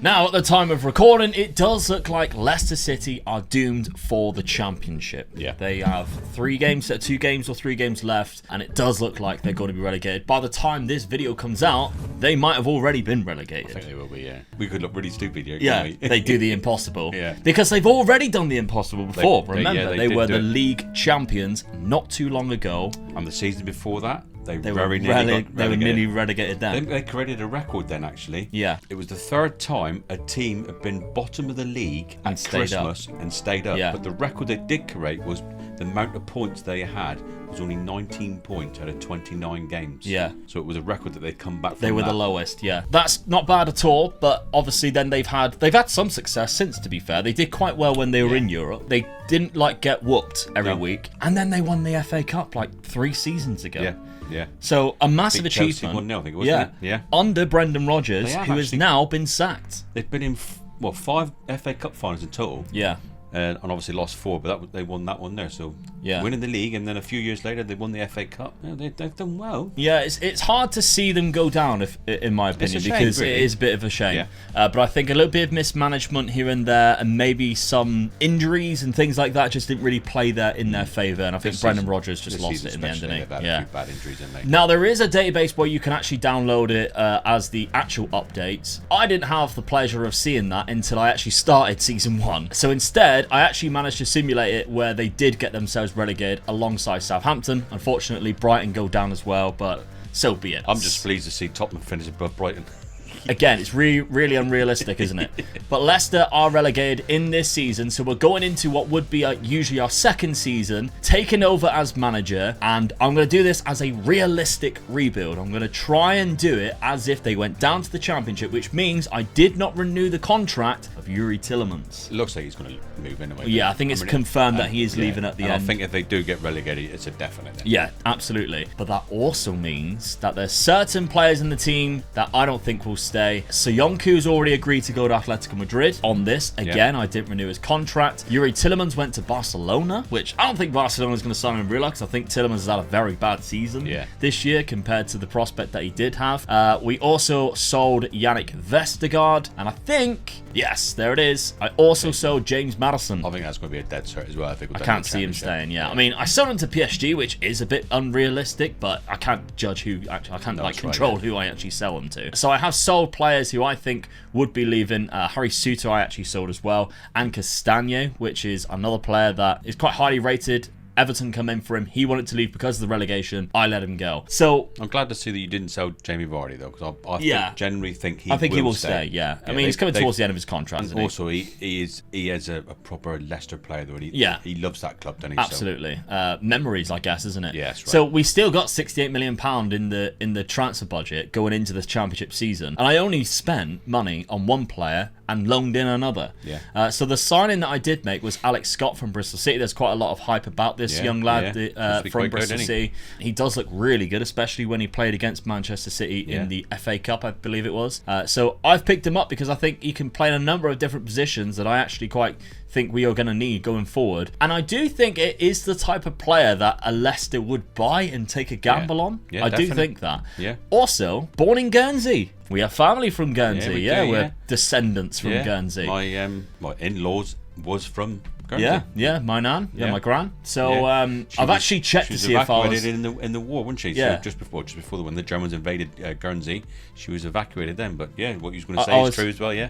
Now, at the time of recording, it does look like Leicester City are doomed for the championship. Yeah. They have 2 games or 3 games left, and it does look like they're going to be relegated. By the time this video comes out, they might have already been relegated. I think they will be, yeah. We could look really stupid here. Yeah, they do the impossible. Yeah. Because they've already done the impossible before. Remember, they were the it. league champions not too long ago. And the season before that, they were nearly relegated then. They created a record then, actually. Yeah. It was the 3rd time a team had been bottom of the league at Christmas and stayed up. Yeah. But the record they did create was the amount of points they had was only 19 points out of 29 games. Yeah. So it was a record that they'd come back from. They were the lowest, yeah. That's not bad at all, but obviously then they've had some success since, to be fair. They did quite well when they were in Europe. They didn't get whooped every week. And then they won the FA Cup 3 seasons ago. Yeah. Yeah. So a massive achievement. 1-0, I think, wasn't it? Yeah. Under Brendan Rodgers, who has now been sacked. They've been in 5 FA Cup finals in total. Yeah. And obviously lost 4, but they won that one there. So winning the league, and then a few years later they won the FA Cup. Yeah, they've done well. Yeah, it's hard to see them go down, in my opinion, because really. It is a bit of a shame. Yeah. But I think a little bit of mismanagement here and there, and maybe some injuries and things like that just didn't really play in their favour. And I think Brendan Rodgers just lost it in the end, didn't he? Yeah. A few bad injuries in there. Now there is a database where you can actually download it as the actual updates. I didn't have the pleasure of seeing that until I actually started season 1. So instead, I actually managed to simulate it where they did get themselves relegated alongside Southampton. Unfortunately, Brighton go down as well, but so be it. I'm just pleased to see Tottenham finish above Brighton. Again, it's really unrealistic, isn't it? But Leicester are relegated in this season, so we're going into what would be usually our 2nd season, taking over as manager, and I'm going to do this as a realistic rebuild. I'm going to try and do it as if they went down to the championship, which means I did not renew the contract of Yuri Tillemans. It looks like he's going to move anyway. Yeah, I think it's confirmed that he is leaving at the end. I think if they do get relegated, it's a definite. Yeah, absolutely. But that also means that there's certain players in the team that I don't think will stay. Soyuncu's already agreed to go to Atletico Madrid on this. Again, I didn't renew his contract. Yuri Tillemans went to Barcelona, which I don't think Barcelona's going to sign him real, because I think Tillemans has had a very bad season this year compared to the prospect that he did have. We also sold Yannick Vestergaard, and I think, yes, there it is. I also sold James Maddison. I think that's going to be a dead cert as well. I can't see him staying, I mean, I sold him to PSG, which is a bit unrealistic, but I can't judge who, actually, I can't control who I actually sell them to. So I have sold players who I think would be leaving. Harry Suter I actually sold as well, and Castagno, which is another player that is quite highly rated. Everton come in for him. He wanted to leave because of the relegation. I let him go. So I'm glad to see that you didn't sell Jamie Vardy though, because I generally think he will stay. Yeah, I mean, he's coming towards the end of his contract. And also, he is a proper Leicester player though. And he loves that club, doesn't he? Absolutely. Memories, I guess, isn't it? Yeah, that's right. So we still got £68 million in the transfer budget going into this championship season, and I only spent money on one player and loaned in another. Yeah. So the signing that I did make was Alex Scott from Bristol City. There's quite a lot of hype about this young lad from Bristol City. He does look really good, especially when he played against Manchester City in the FA Cup, I believe it was. So I've picked him up because I think he can play in a number of different positions that I actually quite think we are going to need going forward. And I do think it is the type of player that a Leicester would buy and take a gamble on. Yeah, I definitely. do think that. Yeah. Also, born in Guernsey. We have family from Guernsey. We're descendants from Guernsey. My in-laws was from Guernsey. Yeah, my nan, my gran. So I've actually checked to see if I was in the war, wasn't she? Yeah. So just before when the Germans invaded Guernsey, she was evacuated then. But yeah, what you was going to say is true as well. Yeah,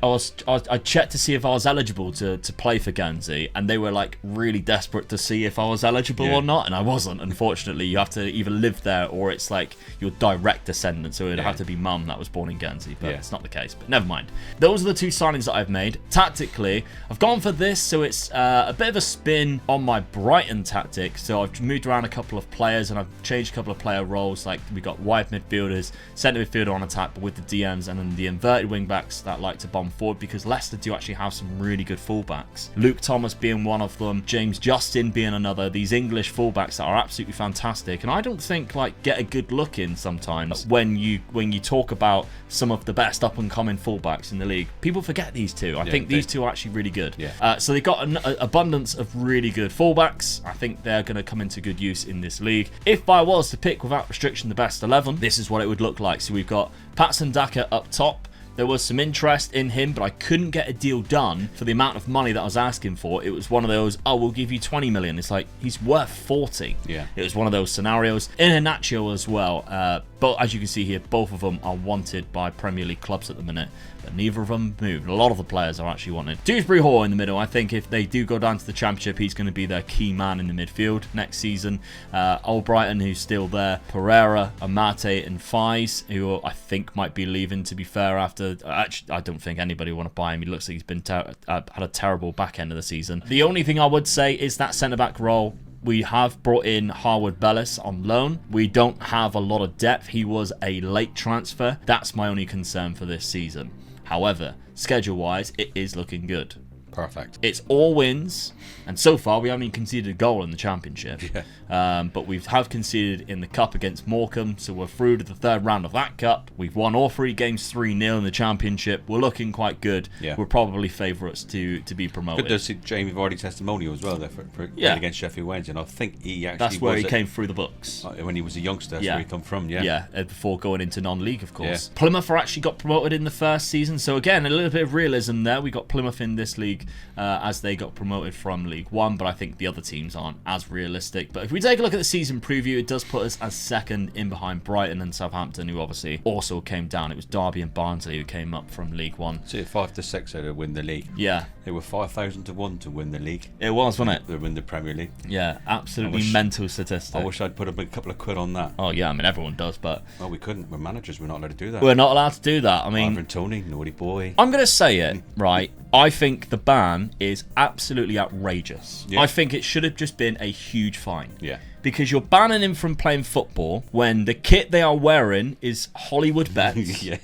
I checked to see if I was eligible to play for Guernsey, and they were like really desperate to see if I was eligible or not, and I wasn't. Unfortunately, you have to either live there or it's like your direct descendant, so it would have to be mum that was born in Guernsey, but it's not the case. But never mind. Those are the 2 signings that I've made. Tactically, I've gone for this, so it's a bit of a spin on my Brighton tactic. So I've moved around a couple of players and I've changed a couple of player roles. Like we got wide midfielders, centre midfielder on attack, but with the DMs, and then the inverted wing backs that like to bomb forward, because Leicester do actually have some really good fullbacks. Luke Thomas being one of them, James Justin being another. These English fullbacks that are absolutely fantastic, and I don't think get a good look in sometimes when you talk about some of the best up and coming fullbacks in the league. People forget these two. I think these two are actually really good. So they've got an abundance of really good fullbacks. I think they're going to come into good use in this league. If I was to pick without restriction the best 11, this is what it would look like. So we've got Patson Daka up top, There was some interest in him, but I couldn't get a deal done for the amount of money that I was asking for. It was one of those, oh, we'll give you 20 million. It's like, he's worth 40. Yeah. It was one of those scenarios. Iheanacho as well. But as you can see here, both of them are wanted by Premier League clubs at the minute. But neither of them moved. A lot of the players are actually wanted. Dewsbury Hall in the middle. I think if they do go down to the Championship, he's going to be their key man in the midfield next season. Albrighton, who's still there. Pereira, Amate, and Fies, who I think might be leaving, to be fair, after... Actually, I don't think anybody will want to buy him. He looks like he's been had a terrible back end of the season. The only thing I would say is that centre-back role. We have brought in Harwood Bellis on loan. We don't have a lot of depth. He was a late transfer. That's my only concern for this season. However, schedule-wise, it is looking good. Perfect. It's all wins, and so far we haven't even conceded a goal in the Championship. Yeah. But we have conceded in the Cup against Morecambe, so we're through to the third round of that Cup. We've won all 3 games 3-0 in the Championship. We're looking quite good. Yeah. We're probably favourites to be promoted. Good to see Jamie Vardy testimonial as well there for against Sheffield Wednesday, and I think he actually that's where he came through the books. When he was a youngster, that's where he come from, Yeah, before going into non-league, of course. Yeah. Plymouth actually got promoted in the first season, so again, a little bit of realism there. We got Plymouth in this league as they got promoted from League One, but I think the other teams aren't as realistic. But if we take a look at the season preview, it does put us as second in behind Brighton and Southampton, who obviously also came down. It was Derby and Barnsley who came up from League One. So 5-6 to win the league. Yeah. They were 5,000 to 1 to win the league. It was, wasn't it? To win the Premier League. Yeah, absolutely mental statistic. I wish I'd put a couple of quid on that. Oh yeah, I mean everyone does, but well, we couldn't. We're managers. We're not allowed to do that. We're not allowed to do that. I mean, Ivan Toney, naughty boy. I'm gonna say it right. I think the ban is absolutely outrageous. Yeah. I think it should have just been a huge fine. Yeah. Because you're banning him from playing football when the kit they are wearing is Hollywood Bets. Yeah.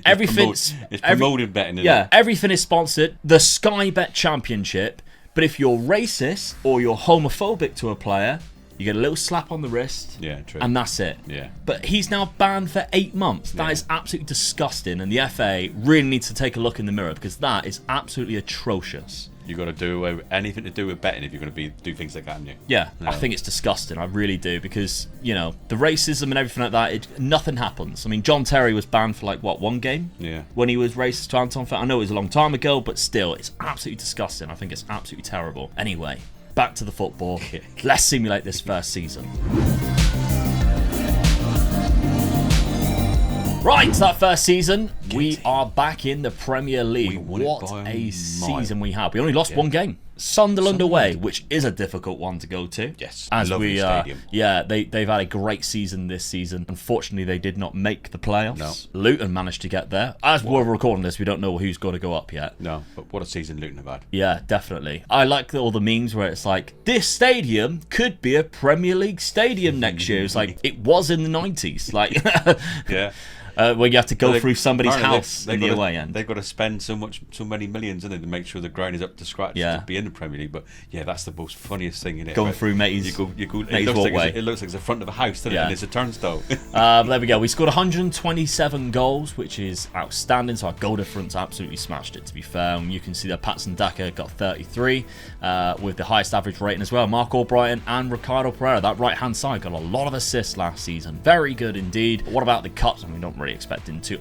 Everything's it's promoted betting. Yeah. Everything is sponsored. The Sky Bet Championship. But if you're racist or you're homophobic to a player, you get a little slap on the wrist. Yeah, true. And that's it. Yeah. But he's now banned for 8 months. That is absolutely disgusting. And the FA really needs to take a look in the mirror because that is absolutely atrocious. You've got to do away with anything to do with betting if you're going to do things like that, haven't you? Yeah, no. I think it's disgusting. I really do because, you know, the racism and everything like that, nothing happens. I mean, John Terry was banned for, like, what, 1 game? Yeah. When he was racist to Anton Fett. I know it was a long time ago, but still, it's absolutely disgusting. I think it's absolutely terrible. Anyway, back to the football. Let's simulate this first season. Right, that first season, we are back in the Premier League. What a season we have. We only lost 1 game. Sunderland away, which is a difficult one to go to. Yes, as lovely stadium. Yeah, they've had a great season this season. Unfortunately, they did not make the playoffs. No. Luton managed to get there. As we're recording this, we don't know who's going to go up yet. No, but what a season Luton have had. Yeah, definitely. I like all the memes where it's like, this stadium could be a Premier League stadium next year. It's like, it was in the 90s. Like, yeah. Where you have to go through somebody's house in the away end. They've got to spend so many millions in it to make sure the ground is up to scratch to be in the Premier League. But yeah, that's the most funniest thing in it. Going through mateys. It looks like the front of a house, doesn't it? And it's a turnstile. There we go. We scored 127 goals, which is outstanding. So our goal difference absolutely smashed it, to be fair. And you can see that Patson Daka got 33 with the highest average rating as well. Mark Albrighton and Ricardo Pereira, that right-hand side, got a lot of assists last season. Very good indeed. What about the cups? I mean, we don't really expect him to.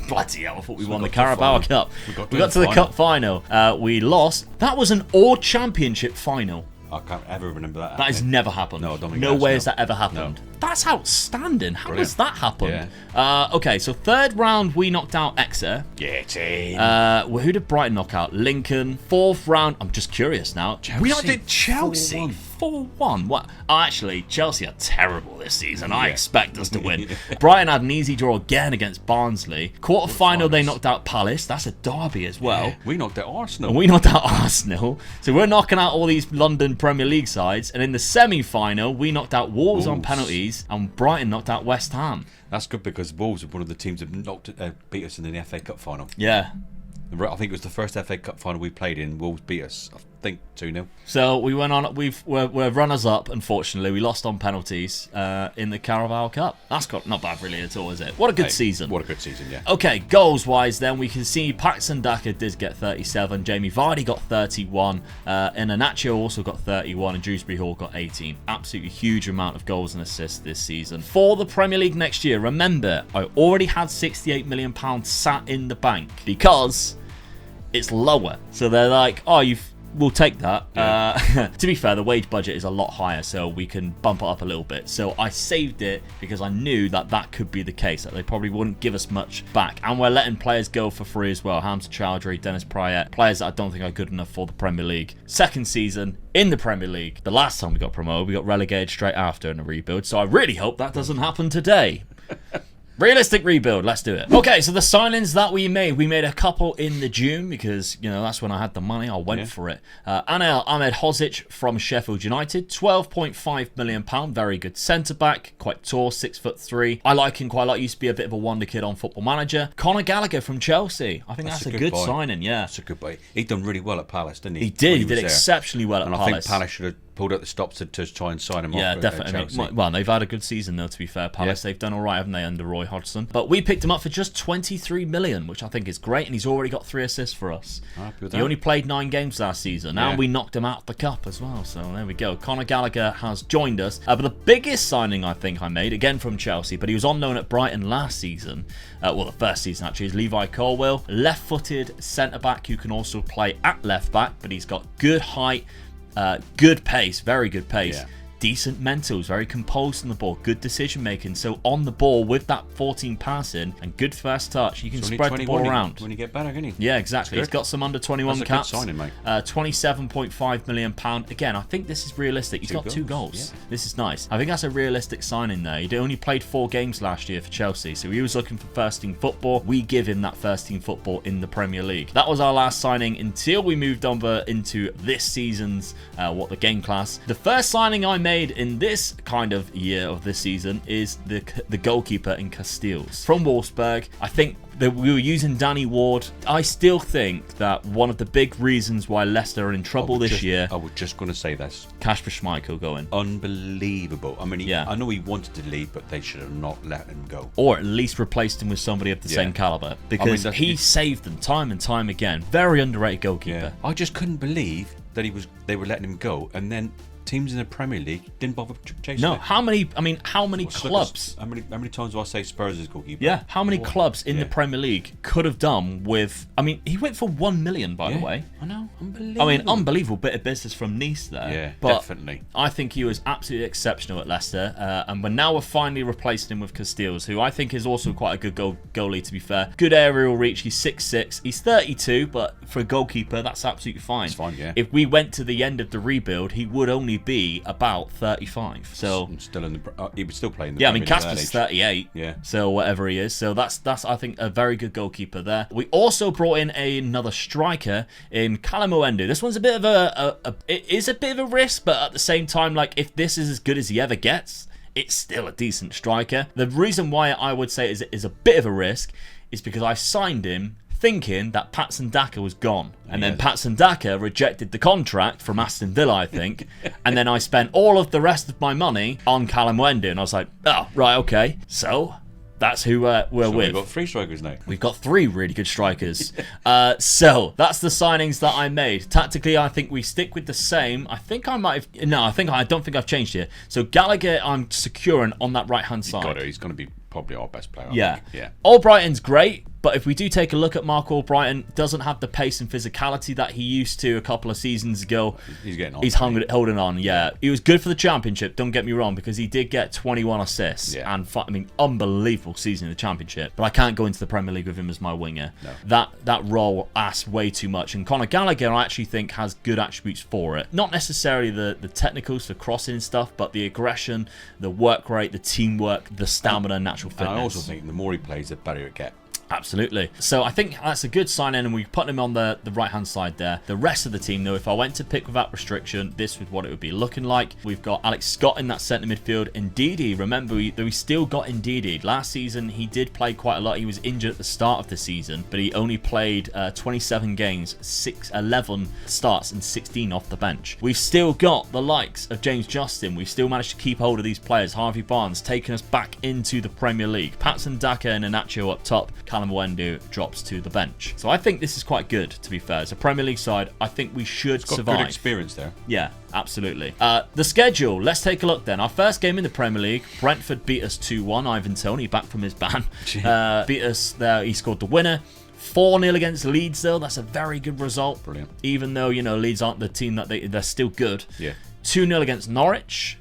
Bloody hell, I thought we won the Carabao Cup. We got to the cup final. We lost. That was an all championship final. I can't ever remember that. That has never happened. No way has that ever happened. No. That's outstanding. How does that happen? Yeah. Okay, so third round we knocked out Exeter. Get in. Who did Brighton knock out? Lincoln. Fourth round, I'm just curious now. Chelsea. We did Chelsea. 4-1. What? Oh, actually, Chelsea are terrible this season. I expect us to win. Brighton had an easy draw again against Barnsley. Quarter-final, they knocked out Palace. That's a derby as well. Yeah, we knocked out Arsenal. And we knocked out Arsenal. So we're knocking out all these London Premier League sides. And in the semi-final, we knocked out Wolves on penalties. And Brighton knocked out West Ham. That's good because Wolves are one of the teams that beat us in the FA Cup final. Yeah. I think it was the first FA Cup final we played in. Wolves beat us. think 2-0. So we went on. We're runners up. Unfortunately, we lost on penalties in the Carabao Cup. That's not bad really at all, is it? What a good season. What a good season, yeah. Okay, goals wise, then we can see Paxton Daka did get 37. Jamie Vardy got 31. And Iheanacho also got 31, and Dewsbury Hall got 18. Absolutely huge amount of goals and assists this season. For the Premier League next year, remember, I already had £68 million sat in the bank because it's lower. So they're like, oh, we'll take that. Yeah. To be fair, the wage budget is a lot higher, so we can bump it up a little bit. So I saved it because I knew that could be the case, that they probably wouldn't give us much back. And we're letting players go for free as well. Hamza Chowdhury, Dennis Prayet, players that I don't think are good enough for the Premier League. Second season in the Premier League. The last time we got promoted, we got relegated straight after in a rebuild. So I really hope that doesn't happen today. Realistic rebuild, let's do it. Okay, so the signings that we made a couple in the June because, you know, that's when I had the money. I went for it. Anel Ahmed Hozic from Sheffield United, £12.5 million, very good centre-back, quite tall, 6'3". I like him quite a lot. Used to be a bit of a wonder kid on Football Manager. Conor Gallagher from Chelsea. I think that's a good signing, yeah. That's a good boy. He done really well at Palace, didn't he? He did exceptionally well at Palace. And I think Palace should have pulled out the stops to try and sign him off. Yeah, definitely. Well, they've had a good season though, to be fair. Palace, they've done all right, haven't they, under Roy Hodgson? But we picked him up for just 23 million, which I think is great, and he's already got 3 assists for us. He only played 9 games last season, and we knocked him out of the cup as well. So there we go. Conor Gallagher has joined us. But the biggest signing I think I made, again from Chelsea, but he was on loan at Brighton last season. Well, the first season actually, is Levi Colwill, left-footed centre back who can also play at left back, but he's got good height. Good pace, very good pace. Decent mentals, very composed on the ball, good decision making. So on the ball with that 14 passing and good first touch, you can spread the ball around. When you get better, can he? Yeah, exactly. He's got some under 21 caps. Good signing, mate. £27.5 million. Again, I think this is realistic. He's got 2 goals. Yeah. This is nice. I think that's a realistic signing there. He only played 4 games last year for Chelsea, so he was looking for first team football. We give him that first team football in the Premier League. That was our last signing until we moved over into this season's the game class. The first signing I made in this kind of year of this season is the goalkeeper in Casteels from Wolfsburg. I think that we were using Danny Ward. I still think that one of the big reasons why Leicester are in trouble this year. I was just going to say this. Kasper Schmeichel going. Unbelievable. I mean, I know he wanted to leave, but they should have not let him go. Or at least replaced him with somebody of the same caliber, because he saved them time and time again. Very underrated goalkeeper. Yeah. I just couldn't believe that they were letting him go, and then teams in the Premier League didn't bother chasing it. How many clubs? How many times do I say Spurs is goalkeeper? Yeah, how many clubs in the Premier League could have done with? I mean, he went for 1 million, by the way. I know, unbelievable. I mean, unbelievable bit of business from Nice there. Yeah, but definitely. I think he was absolutely exceptional at Leicester, and we're finally replacing him with Casteels, who I think is also quite a good goalie. To be fair, good aerial reach. He's 6'6". He's 32, but for a goalkeeper, that's absolutely fine. It's fine, yeah. If we went to the end of the rebuild, he would only be about 35. So still in the he would still play in the Premier League. I mean, Kasper's 38. Yeah. So whatever he is. So that's I think a very good goalkeeper there. We also brought in another striker in Callum Oendu. This one's a bit of it is a bit of a risk, but at the same time, like, if this is as good as he ever gets, it's still a decent striker. The reason why I would say it is a bit of a risk is because I signed him thinking that Patson Daka was gone. And then Patson Daka rejected the contract from Aston Villa, I think. And then I spent all of the rest of my money on Callum Oendu. And I was like, oh, right, okay. So that's who we're with. We've got 3 strikers now. We've got 3 really good strikers. So that's the signings that I made. Tactically, I think we stick with the same. I think I might have... No, I don't think I've changed here. So Gallagher, I'm securing on that right-hand side. He's going to be probably our best player. I think. Albrighton's great. But if we do take a look at Mark Albrighton, doesn't have the pace and physicality that he used to a couple of seasons ago. He's getting on. He's holding on, yeah. He was good for the Championship, don't get me wrong, because he did get 21 assists. Yeah. And, I mean, unbelievable season in the Championship. But I can't go into the Premier League with him as my winger. No. That role asks way too much. And Conor Gallagher, I actually think, has good attributes for it. Not necessarily the technicals for crossing and stuff, but the aggression, the work rate, the teamwork, the stamina, and natural fitness. And I also think the more he plays, the better it gets. Absolutely. So I think that's a good sign in, and we put him on the right-hand side there. The rest of the team, though, if I went to pick without restriction, this is what it would be looking like. We've got Alex Scott in that centre midfield. Ndidi, remember, we still got Ndidi. Last season, he did play quite a lot. He was injured at the start of the season, but he only played 27 games, 11 starts, and 16 off the bench. We've still got the likes of James Justin. We've still managed to keep hold of these players. Harvey Barnes taking us back into the Premier League. Patson Daka and Iheanacho up top. Callum Wendu drops to the bench. So I think this is quite good, to be fair. It's a Premier League side. I think we should survive. Good experience there. Yeah, absolutely. The schedule. Let's take a look then. Our first game in the Premier League, Brentford beat us 2-1. Ivan Toney back from his ban. Beat us there. He scored the winner. 4-0 against Leeds, though. That's a very good result. Brilliant. Even though, Leeds aren't the team that they're still good. Yeah. 2-0 against Norwich.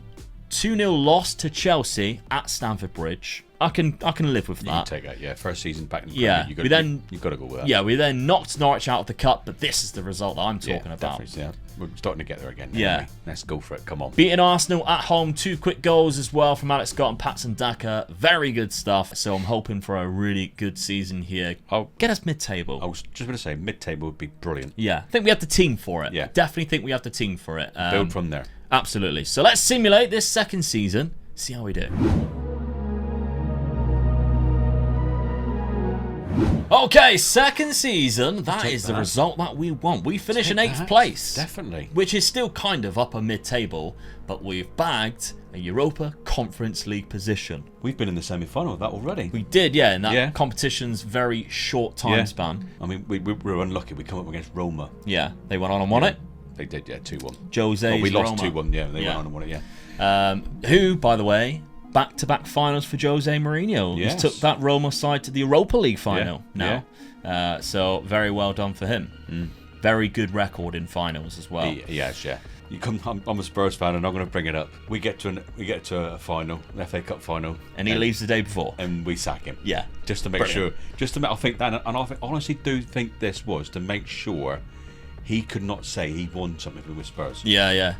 2-0 loss to Chelsea at Stamford Bridge. I can live with that. You can take that, yeah. First season back in the Premier League, you've got to go with that. Yeah, we then knocked Norwich out of the cup, but this is the result that I'm talking about. Definitely, yeah. We're starting to get there again. Yeah. Let's go for it. Come on. Beating Arsenal at home. 2 quick goals as well from Alex Scott and Patson Daka. Very good stuff. So I'm hoping for a really good season here. Get us mid-table. I was just going to say, mid-table would be brilliant. Yeah. I think we have the team for it. Yeah. Definitely think we have the team for it. Build from there. Absolutely. So let's simulate this second season. See how we do. Okay, second season. That is the result that we want. We finish in 8th place. Definitely. Which is still kind of upper mid-table, but we've bagged a Europa Conference League position. We've been in the semi-final of that already. We did, yeah, in that competition's very short time span. I mean, we were unlucky. We come up against Roma. Yeah, they went on and won it. They did, 2-1. Jose's we lost Roma. 2-1, they went on and won it, who, by the way, back-to-back finals for Jose Mourinho. He took that Roma side to the Europa League final now. So very well done for him. Very good record in finals as well. Yes, yeah. I'm a Spurs fan, and I'm going to bring it up. We get to a final, an FA Cup final, and he leaves the day before, and we sack him. Yeah, just to make sure. I think that, and I honestly do think this was to make sure he could not say he won something with Spurs. Yeah,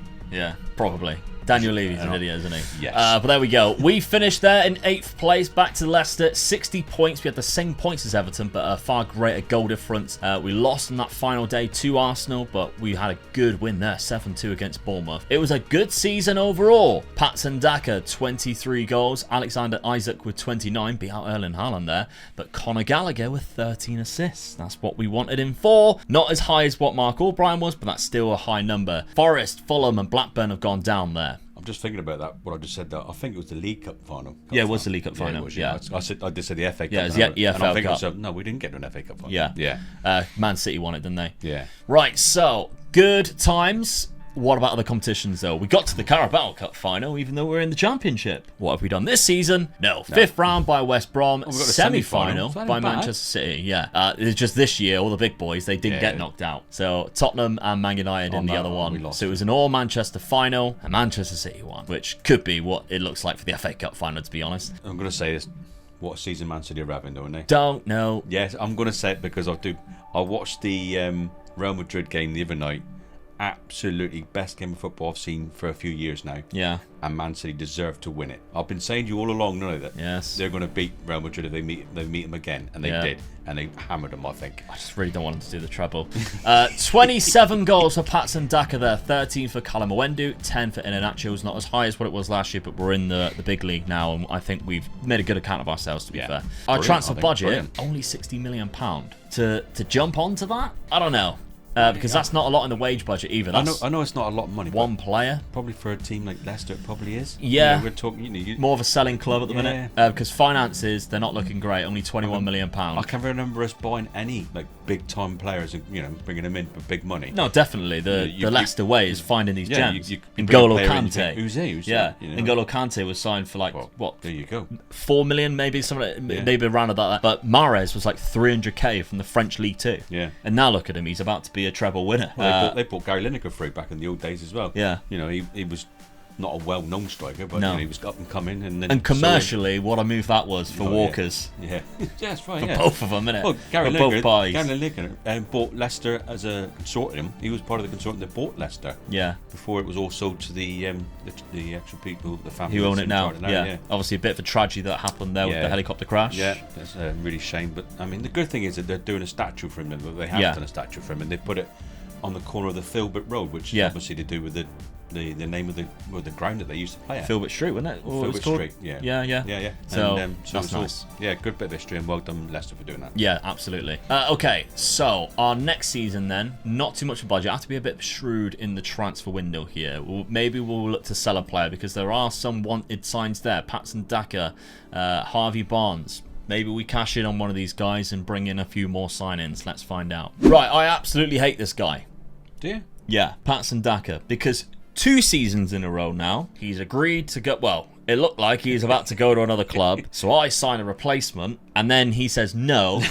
probably. Daniel Levy's an idiot, isn't he? Yes. But there we go. We finished there in 8th place, back to Leicester. 60 points. We had the same points as Everton, but a far greater goal difference. We lost on that final day to Arsenal, but we had a good win there, 7-2 against Bournemouth. It was a good season overall. Patson Daka, 23 goals. Alexander Isak with 29, beat out Erling Haaland there. But Conor Gallagher with 13 assists. That's what we wanted him for. Not as high as what Mark Albright was, but that's still a high number. Forest, Fulham, and Blackburn have gone down there. I'm just thinking about that. What I just said there. I think it was the League Cup final. It was the League Cup final. Yeah, I just said the FA Cup. Yeah, it was the EFL Cup. Myself, no, we didn't get to an FA Cup final. Yeah. Man City won it, didn't they? Yeah. Right. So good times. What about other competitions, though? We got to the Carabao Cup final, even though we're in the Championship. What have we done this season? No. 5th round by West Brom. Semi-final by Manchester City. Yeah. It's just this year, all the big boys, they didn't get knocked out. So Tottenham and Man United in the other one. So it was an all-Manchester final, and Manchester City won, which could be what it looks like for the FA Cup final, to be honest. I'm going to say this. What season Man City are having, don't they? Don't know. Yes, I'm going to say it because I watched the Real Madrid game the other night. Absolutely best game of football I've seen for a few years now. Yeah. And Man City deserve to win it. I've been saying to you all along, know that they're going to beat Real Madrid if they meet them again, and they did, and they hammered them. I think. I just really don't want them to do the treble. 27 goals for Patson Daka there, 13 for Callum Wendu, 10 for Iheanacho. It's not as high as what it was last year, but we're in the big league now, and I think we've made a good account of ourselves. To be fair, our transfer budget only £60 million. To jump onto that, I don't know. Because that's not a lot in the wage budget either. I know it's not a lot of money. One player. Probably for a team like Leicester, it probably is. Yeah. We're talking, more of a selling club at the minute. Because finances, they're not looking great. Only £21 million. I can't remember us buying any big time players and bringing them in for big money. No, definitely. The Leicester way is finding these gems. N'Golo Kante. Who's he? N'Golo Kante was signed for what? There you go. 4 million maybe, maybe around about that. But Mahrez was like 300k from the French League 2. Yeah. And now look at him. He's about to be a treble winner. Well, they bought Gary Lineker through back in the old days as well. Yeah. He was not a well-known striker, but No. he was up and coming. And then And commercially, what a move that was for Oh, yeah. Walkers. Yeah, yeah, that's right. For Yeah. both of them, innit? Well, Gary For both Lineker, parties. Gary Lineker bought Leicester as a consortium. He was part of the consortium that bought Leicester Yeah. before it was all sold to the actual people, the family Who own that's it in now? charge Yeah. Obviously, a bit of a tragedy that happened there with Yeah. the helicopter crash. Yeah, that's a really shame. But I mean, the good thing is that they're doing a statue for him. They have Yeah. done a statue for him, and they put it on the corner of the Filbert Road, which is Yeah. obviously to do with the name of the ground that they used to play at. Filbert Street, wasn't it? What it was Filbert called? Street. Yeah. Yeah, yeah. Yeah, yeah. So, so that's it's all- nice. yeah, good bit of history, and well done Leicester for doing that. Yeah, absolutely. Okay, so our next season then, not too much of a budget. I have to be a bit shrewd in the transfer window here. Maybe we'll look to sell a player because there are some wanted signs there. Patson Daka, Harvey Barnes. Maybe we cash in on one of these guys and bring in a few more sign-ins. Let's find out. Right, I absolutely hate this guy. Do you? Yeah, Patson Daka, because 2 seasons in a row now, he's agreed to go. Well, it looked like he's about to go to another club, so I sign a replacement, and then he says no,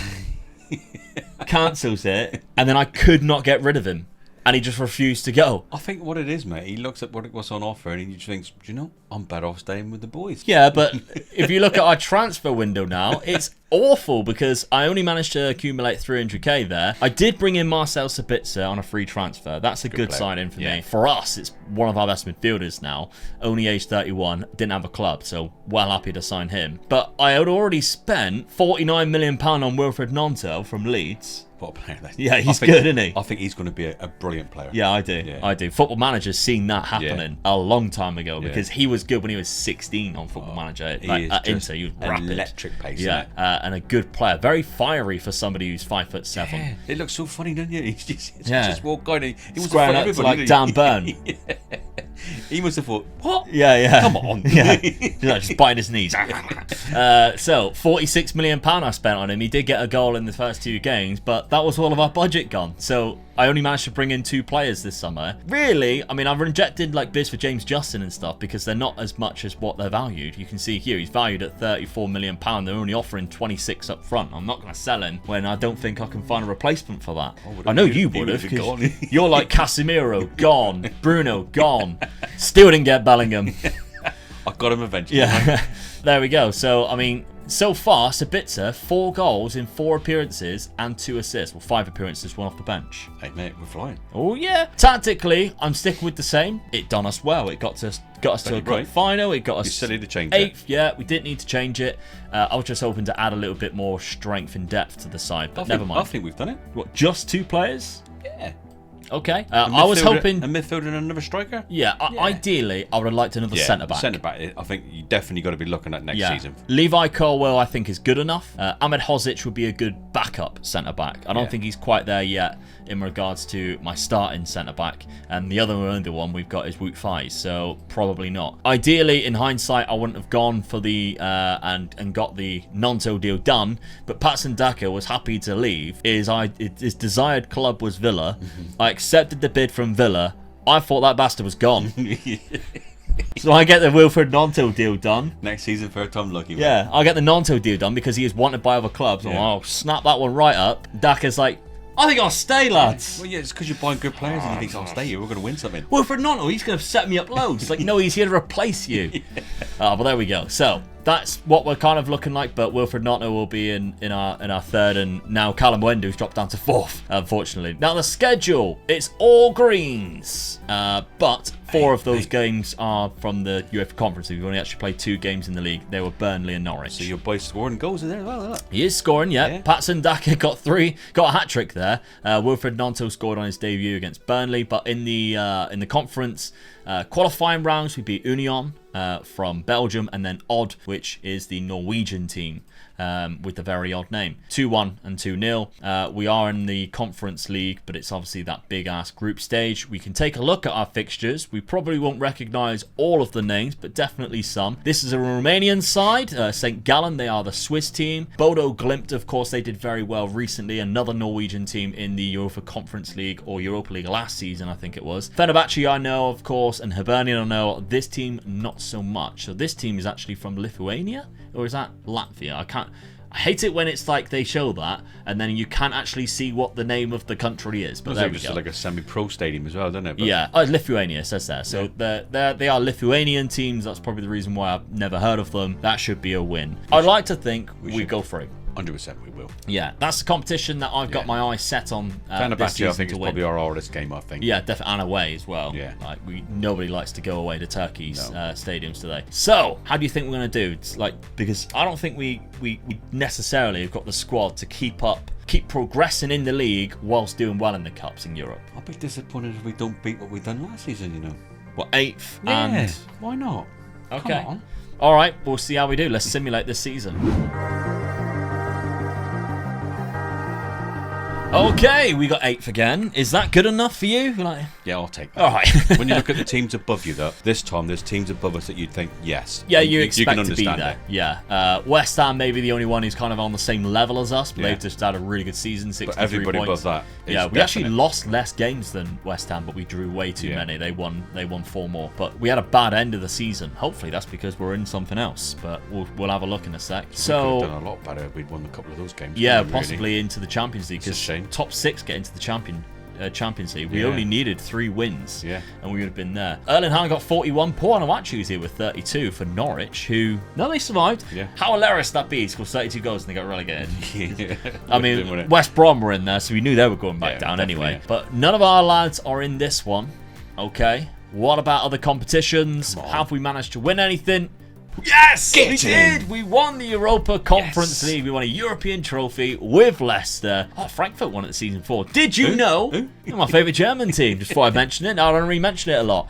cancels it, and then I could not get rid of him, and he just refused to go. I think what it is, mate, he looks at what's on offer and he just thinks, do you know, I'm better off staying with the boys. Yeah, but if you look at our transfer window now, it's awful because I only managed to accumulate 300k there. I did bring in Marcel Sabitzer on a free transfer. That's a good player. sign-in for Yeah. me. For us, it's one of our best midfielders now. Only age 31, didn't have a club, so well happy to sign him. But I had already spent £49 million on Wilfred Gnonto from Leeds. What a player that is. Yeah, he's I think- good, isn't he? I think he's going to be a brilliant player. Yeah, I do. Yeah. I do. Football Manager's seen that happening a long time ago because he was good when he was 16 on Football Manager. He Like, is at just Inter, he was an rapid. electric pace. Yeah, Isn't and a good player. Very fiery for somebody who's 5'7". it? It looks so funny, doesn't it? He's just, Yeah. just walked out and he was Squaring up to like Dan Burn. He must have thought, what? Yeah, yeah. Come on. Yeah. He's like just biting his knees. So, £46 million I spent on him. He did get a goal in the first 2 games, but that was all of our budget gone. So, I only managed to bring in 2 players this summer. Really, I mean, I've rejected like bids for James Justin and stuff because they're not as much as what they're valued. You can see here, he's valued at £34 million. They're only offering 26 up front. I'm not going to sell him when I don't think I can find a replacement for that. I know you would have, because you're like Casemiro, gone. Bruno, gone. Still didn't get Bellingham. I got him eventually. Yeah, there we go. So, I mean, so far, Sabitzer, 4 goals in 4 appearances and 2 assists. Well, 5 appearances, 1 off the bench. Hey, mate, we're flying. Oh, yeah. Tactically, I'm sticking with the same. It done us well. It got us to a cup right. final. It got us You silly to change 8th. it. Yeah, we didn't need to change it. I was just hoping to add a little bit more strength and depth to the side, but never mind. I think we've done it. What, just 2 players? Yeah. Okay. I was hoping... A midfielder and another striker? Yeah, ideally, I would have liked another centre-back. Centre-back, I think you definitely got to be looking at next season. Levi Colwell, I think, is good enough. Ahmed Hozic would be a good backup centre-back. I don't think he's quite there yet in regards to my starting centre-back. And the other one we've got is Wout Faes, so probably not. Ideally, in hindsight, I wouldn't have gone for the and got the Gnonto deal done, but Patson Daka was happy to leave. His desired club was Villa. I accepted the bid from Villa. I thought that bastard was gone. So I get the Wilfred Gnonto deal done. Next season, third time lucky. Yeah, I'll get the Gnonto deal done because he is wanted by other clubs. Yeah. I'll snap that one right up. Daka's like, I think I'll stay, lads. Well, yeah, it's because you're buying good players and he thinks, I'll stay here, we're going to win something. Wilfred Gnonto, he's going to set me up loads. Like, no, he's here to replace you. But there we go. So that's what we're kind of looking like. But Wilfred Gnonto will be in our third, and now Callum Wendo's dropped down to 4th, unfortunately. Now the schedule, it's all greens, but 4 of those games are from the UEFA Conference League. We've only actually played 2 games in the league. They were Burnley and Norwich. So your boy scoring goals in there as well, isn't it? He is scoring, yeah. Patson Daka got a hat trick there. Wilfred Gnonto scored on his debut against Burnley, but in the conference qualifying rounds, we beat Union from Belgium, and then Odd, which is the Norwegian team with the very odd name. 2-1 and 2-0. We are in the Conference League, but it's obviously that big-ass group stage. We can take a look at our fixtures. We probably won't recognise all of the names, but definitely some. This is a Romanian side, St. Gallen. They are the Swiss team. Bodo Glimt, of course, they did very well recently. Another Norwegian team in the UEFA Conference League, or Europa League last season, I think it was. Fenerbahce, I know, of course, and Hibernian, I know. This team, not so much. So this team is actually from Lithuania, or is that Latvia? I hate it when it's like they show that and then you can't actually see what the name of the country is. But there we go. Like a semi-pro stadium as well, doesn't it? But yeah, Lithuania says there. So they are Lithuanian teams. That's probably the reason why I've never heard of them. That should be a win. I'd like to think we go through. 100% we will. Yeah, that's the competition that I've got my eyes set on. Fenerbahce, I think, is probably our hardest game, I think. Yeah, definitely, and away as well. Yeah. Like, nobody likes to go away to Turkey's stadiums today. So, how do you think we're going to do? It's like, because I don't think we necessarily have got the squad to keep progressing in the league whilst doing well in the cups in Europe. I'll be disappointed if we don't beat what we've done last season, you know. What, 8th? Yeah, and... why not? Okay. All right, we'll see how we do. Let's simulate this season. Okay, we got 8th again. Is that good enough for you? Like... Yeah, I'll take that. All right. When you look at the teams above you, though, this time there's teams above us that you'd think, yes. Yeah, you expect can to be there. It. Yeah. West Ham may be the only one who's kind of on the same level as us, but they've just had a really good season, 63 but everybody points. above that. Yeah, we actually lost less games than West Ham, but we drew way too many. They won 4 more. But we had a bad end of the season. Hopefully that's because we're in something else, but we'll have a look in a sec. So we could have done a lot better if we'd won a couple of those games. Yeah, possibly into the Champions League, because shame. top 6 get into the Champions League. We only needed 3 wins, and we would have been there. Erling Haaland got 41. Paul Anawachu's here with 32 for Norwich, who they survived. Yeah. How hilarious that be? He scored 32 goals and they got relegated. Yeah. I mean, West Brom were in there, so we knew they were going back down anyway. But none of our lads are in this one. Okay. What about other competitions? Have we managed to win anything? Yes, we did. We won the Europa Conference League. We won a European trophy with Leicester. Oh, Frankfurt won it the season 4. Did you know? They're my favourite German team. Just before I mention it, I don't really mention it a lot.